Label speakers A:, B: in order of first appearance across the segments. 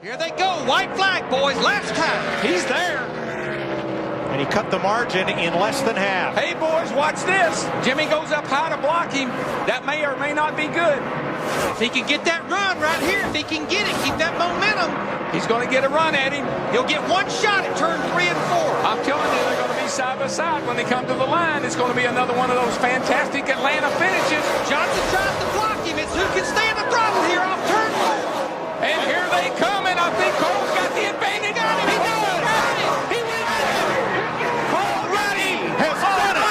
A: Here they go. White flag, boys. Last time. He's there.
B: And he cut the margin in less than half.
C: Hey, boys, watch this. Jimmy goes up high to block him. That may or may not be good.
A: If he can get that run right here, if he can get it, keep that momentum.
C: He's going to get a run at him.
A: He'll get one shot at turn 3 and 4.
C: I'm telling you, they're going to be side by side when they come to the line. It's going to be another one of those fantastic Atlanta finishes.
A: Johnson tries to block him. It's who can stay in the throttle here off turn 4.
C: And here they come, and I think Cole's got the advantage.
A: Got him. He does.
C: He wins it.
A: Cole Ruddy has won it.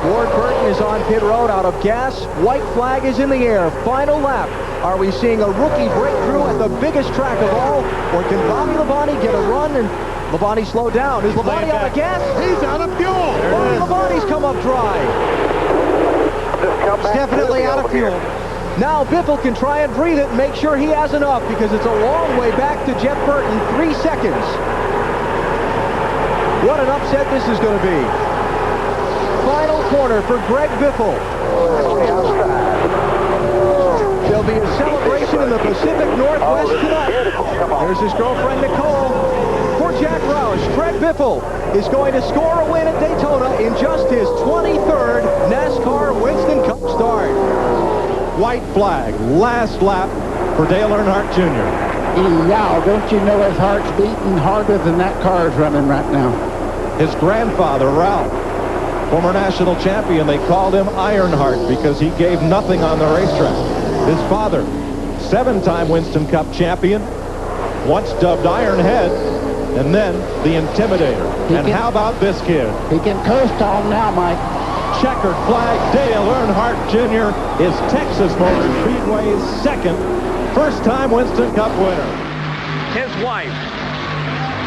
D: Ward Burton is on pit road out of gas. White flag is in the air. Final lap. Are we seeing a rookie breakthrough at the biggest track of all? Or can Bobby Labonte get a run and Labonte slow down? Is Labonte out of gas?
E: He's out of fuel.
D: Bobby Labonte's come up dry. He's definitely out of fuel. Now Biffle can try and breathe it and make sure he has enough because it's a long way back to Jeff Burton, 3 seconds. What an upset this is going to be. Final corner for Greg Biffle. There'll be a celebration in the Pacific Northwest tonight. There's his girlfriend Nicole. For Jack Roush, Greg Biffle is going to score a win at Daytona in just his 23rd NASCAR Winston Cup start.
B: White flag, last lap for Dale Earnhardt Jr.
F: Yeah, don't you know his heart's beating harder than that car is running right now?
B: His grandfather, Ralph, former national champion, they called him Ironheart because he gave nothing on the racetrack. His father, 7-time Winston Cup champion, once dubbed Ironhead, and then the Intimidator. And how about this kid?
F: He can coast on now, Mike.
B: Checkered flag, Dale Earnhardt Jr. is Texas Motor Speedway's second first-time Winston Cup winner.
G: His wife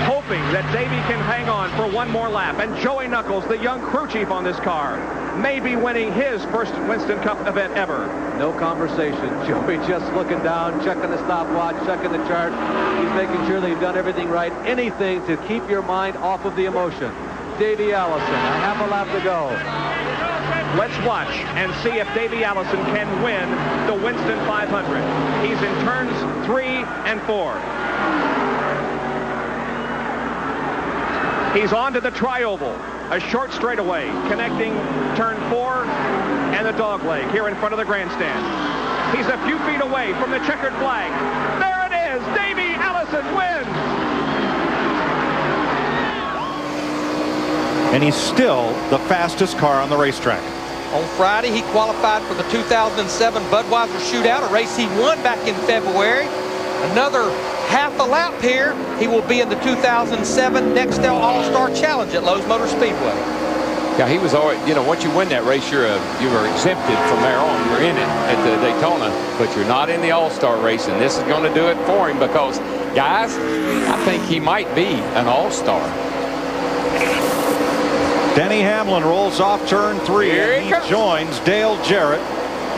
G: hoping that Davey can hang on for one more lap. And Joey Knuckles, the young crew chief on this car, may be winning his first Winston Cup event ever.
H: No conversation. Joey just looking down, checking the stopwatch, checking the chart. He's making sure they've done everything right. Anything to keep your mind off of the emotion. Davey Allison, a half a lap to go.
G: Let's watch and see if Davey Allison can win the Winston 500. He's in turns 3 and 4. He's on to the tri-oval, a short straightaway connecting turn 4 and the dog leg here in front of the grandstand. He's a few feet away from the checkered flag. There it is. Davey Allison wins.
B: And he's still the fastest car on the racetrack.
A: On Friday, he qualified for the 2007 Budweiser Shootout, a race he won back in February. Another half a lap here. He will be in the 2007 Nextel All-Star Challenge at Lowe's Motor Speedway.
C: Yeah, he was always, you know, once you win that race, you were exempted from there on. You're in it at the Daytona, but you're not in the All-Star race, and this is going to do it for him because, guys, I think he might be an All-Star.
B: Denny Hamlin rolls off turn 3 and he joins Dale Jarrett,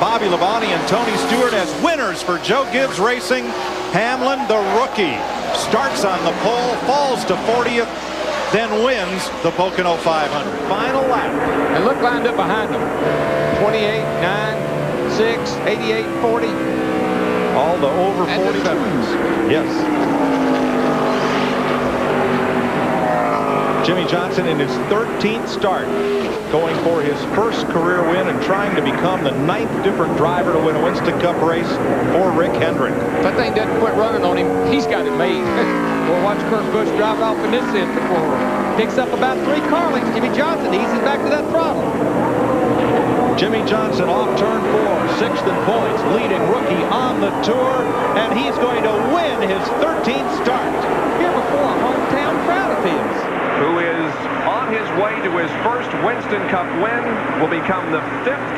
B: Bobby Labonte, and Tony Stewart as winners for Joe Gibbs Racing. Hamlin, the rookie, starts on the pole, falls to 40th, then wins the Pocono 500. Final lap.
C: And look lined up behind him. 28, 9, 6, 88, 40.
B: All the over 40 veterans. Yes. Jimmy Johnson in his 13th start, going for his first career win and trying to become the 9th different driver to win a Winston Cup race for Rick Hendrick.
C: If that thing doesn't quit running on him, he's got it made.
A: We'll watch Kurt Busch drive off in this instance. Picks up about 3 car lengths. Jimmy Johnson eases back to that throttle.
B: Jimmy Johnson off turn 4, 6th in points, leading rookie on the tour, and he's going to win his 13th start.
A: Here before a hometown crowd of his.
G: Who is on his way to his first Winston Cup win, will become the 5th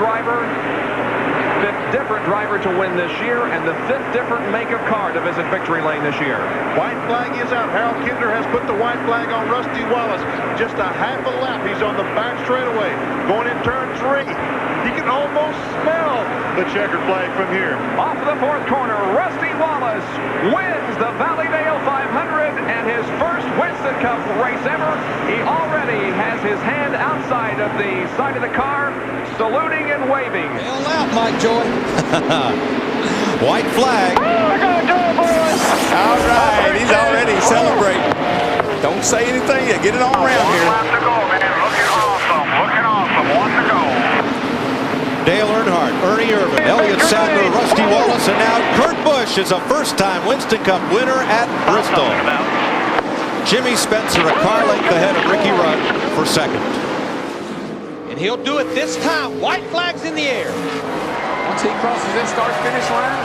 G: different driver to win this year, and the 5th different make of car to visit victory lane this year.
E: White flag is out. Harold Kinder has put the white flag on Rusty Wallace. Just a half a lap. He's on the back straightaway. Going in turn 3. He can almost smell the checkered flag from here.
G: Off of the 4th corner, Rusty Wallace wins the Valleydale 500 and his first Winston Cup race ever. He already has his hand outside of the side of the car, saluting and waving.
A: Hell out, Mike Joy.
B: White flag.
C: All right, he's already celebrating. Don't say anything yet. Get it on around here.
E: One lap to go, man. Looking awesome. Looking awesome. One to go.
B: Dale Earnhardt, Ernie Irvan, Elliott Sadler, Rusty Wallace, and now Kurt Busch is a first-time Winston Cup winner at Bristol. Jimmy Spencer a car length ahead of Ricky Rudd for second.
A: And he'll do it this time. White flags in the air.
C: Once he crosses that start-finish line.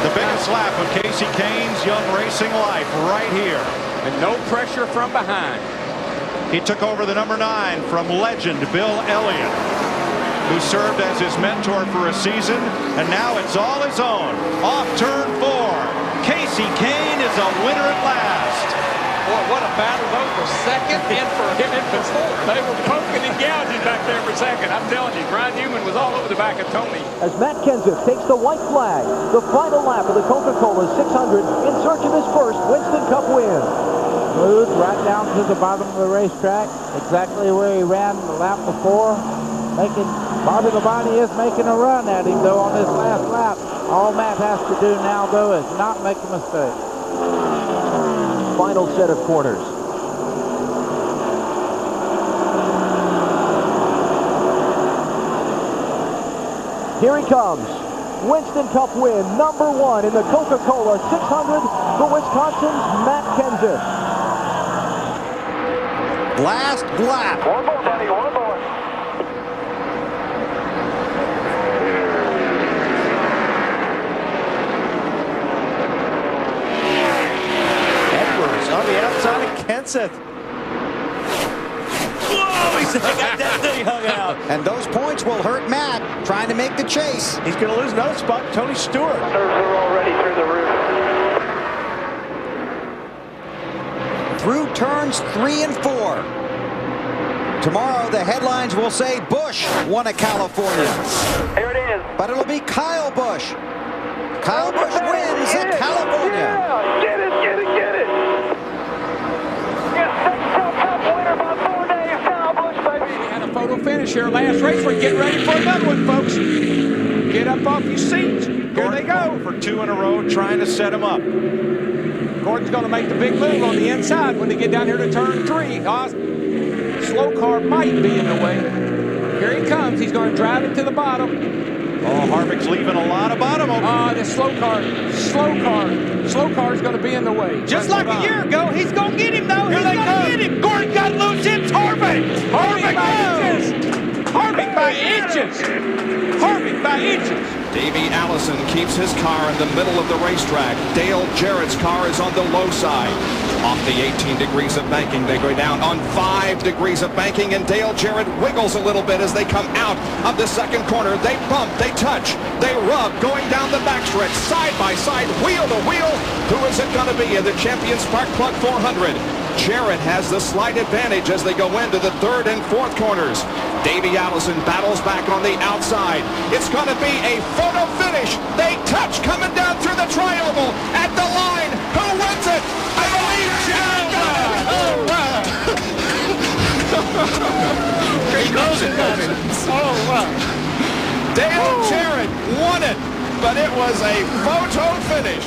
B: The biggest lap of Casey Kane's young racing life right here.
C: And no pressure from behind.
B: He took over the number 9 from legend Bill Elliott, who served as his mentor for a season, and now it's all his own. Off turn 4. Casey Kane is a winner at last.
A: Boy, what a battle though for second and for fourth.
C: They were poking and gouging back there for second. I'm telling you, Brian Newman was all over the back of Tony.
D: As Matt Kenseth takes the white flag, the final lap of the Coca-Cola 600 in search of his first Winston Cup win.
F: Moved right down to the bottom of the racetrack, exactly where he ran the lap before. Bobby Labonte is making a run at him, though, on this last lap. All Matt has to do now, though, is not make a mistake.
D: Final set of corners. Here he comes. Winston Cup win, number 1 in the Coca-Cola 600 for Wisconsin's Matt Kenseth.
B: Last lap.
E: One more, buddy. One more.
B: Edwards on the outside of Kenseth. Whoa, he's got that thing hung out.
I: And those points will hurt Matt trying to make the chase.
B: He's going to lose another spot. Tony Stewart.
E: Nerves are already through the roof.
I: Through turns 3 and 4. Tomorrow the headlines will say Busch won at California.
E: Here it is.
I: But it'll be Kyle Busch. Kyle Busch wins at California.
E: Yeah, get it, get it, get it. Yes, Cup winner by 4 days. Kyle Busch, baby.
C: We had a photo finish here last race. We're getting ready for another one, folks. Get up off your seats. Here they go.
B: For 2 in a row, trying to set him up.
A: Gordon's going to make the big move on the inside when they get down here to turn 3. Slow car might be in the way. Here he comes. He's going to drive it to the bottom.
B: Oh, Harvick's leaving a lot of bottom open.
A: This slow car is going to be in the way. Just like a year ago, he's going to get him though. He's going to get him. Gordon got loose. It's Harvick. Harvick by inches. Harvick by inches.
B: Davey Allison keeps his car in the middle of the racetrack. Dale Jarrett's car is on the low side. Off the 18 degrees of banking, they go down on 5 degrees of banking, and Dale Jarrett wiggles a little bit as they come out of the second corner. They bump, they touch, they rub, going down the backstretch, side by side, wheel to wheel. Who is it going to be in the Champion Spark Plug 400? Jarrett has the slight advantage as they go into the 3rd and 4th corners. Davey Allison battles back on the outside. It's going to be a photo finish. They touch coming down through the triangle at the line. Who wins it? I believe Dale Jarrett won it, but it was a photo finish.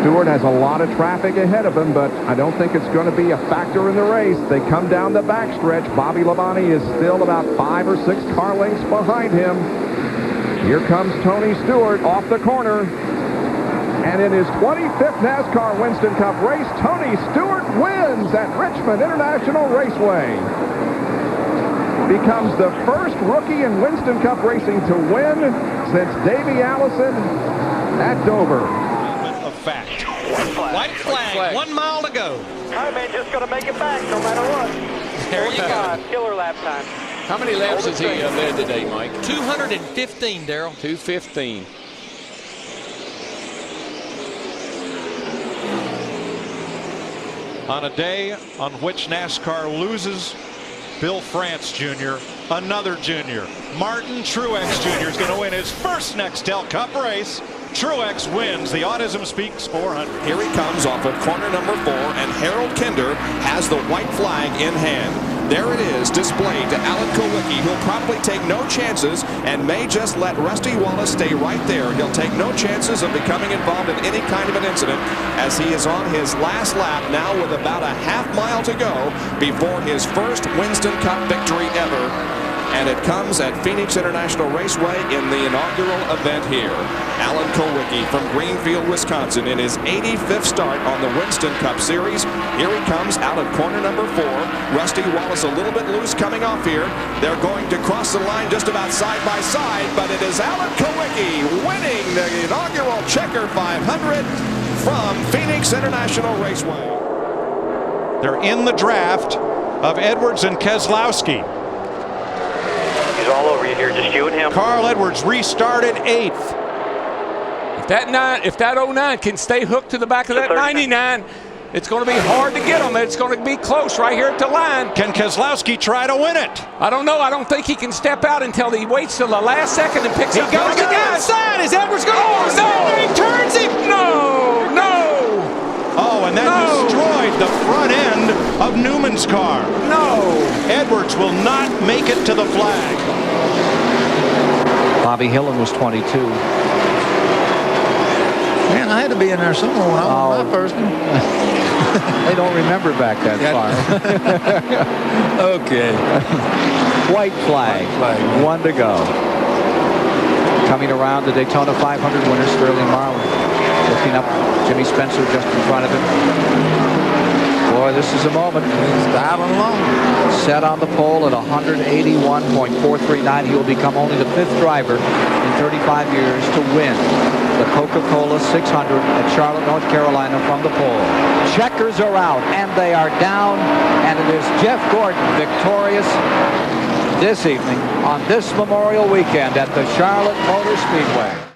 J: Stewart has a lot of traffic ahead of him, but I don't think it's going to be a factor in the race. They come down the backstretch. Bobby Labonte is still about 5 or 6 car lengths behind him. Here comes Tony Stewart off the corner. And in his 25th NASCAR Winston Cup race, Tony Stewart wins at Richmond International Raceway. Becomes the first rookie in Winston Cup racing to win since Davey Allison at Dover.
B: Fact.
A: White flag. 1 mile to go.
E: All right, man, just going to make it back no matter what.
A: There you go.
E: Killer lap time.
C: How many laps has he led today, Mike?
A: 215, Daryl.
C: 215.
B: On a day on which NASCAR loses Bill France Jr., another junior, Martin Truex Jr. is going to win his first Nextel Cup race. Truex wins the Autism Speaks 400.
K: Here he comes off of corner number 4, and Harold Kinder has the white flag in hand. There it is, displayed to Alan Kulwicki, who'll probably take no chances and may just let Rusty Wallace stay right there. He'll take no chances of becoming involved in any kind of an incident as he is on his last lap now with about a half-mile to go before his first Winston Cup victory ever. And it comes at Phoenix International Raceway in the inaugural event here. Alan Kulwicki from Greenfield, Wisconsin in his 85th start on the Winston Cup Series. Here he comes out of corner number 4. Rusty Wallace a little bit loose coming off here. They're going to cross the line just about side by side, but it is Alan Kulwicki winning the inaugural Checker 500 from Phoenix International Raceway.
L: They're in the draft of Edwards and Keselowski.
M: He's all over you here, just you and him.
L: Carl Edwards restarted 8th.
C: If that 09 can stay hooked to the back of that 99, it's going to be hard to get him. It's going to be close right here at the line.
L: Can Keselowski try to win it?
C: I don't know. I don't think he can step out until he waits till the last second and picks up.
A: He goes to the outside. Is Edwards going? Oh, no! He turns him.
C: No, no.
L: Oh, and that destroyed the front end of Newman's car.
C: No.
L: Edwards will not make it to the flag.
N: Bobby Hillin was 22.
O: Man, I had to be in there somewhere when I won my first one.
N: They don't remember back that far.
O: Okay.
N: White flag. 1 to go. Coming around the Daytona 500 winner, Sterling Marlin. Looking up, Jimmy Spencer just in front of him. Boy, this is a moment.
O: He's diving along.
N: Set on the pole at 181.439. He will become only the 5th driver in 35 years to win the Coca-Cola 600 at Charlotte, North Carolina from the pole. Checkers are out, and they are down, and it is Jeff Gordon victorious this evening on this Memorial Weekend at the Charlotte Motor Speedway.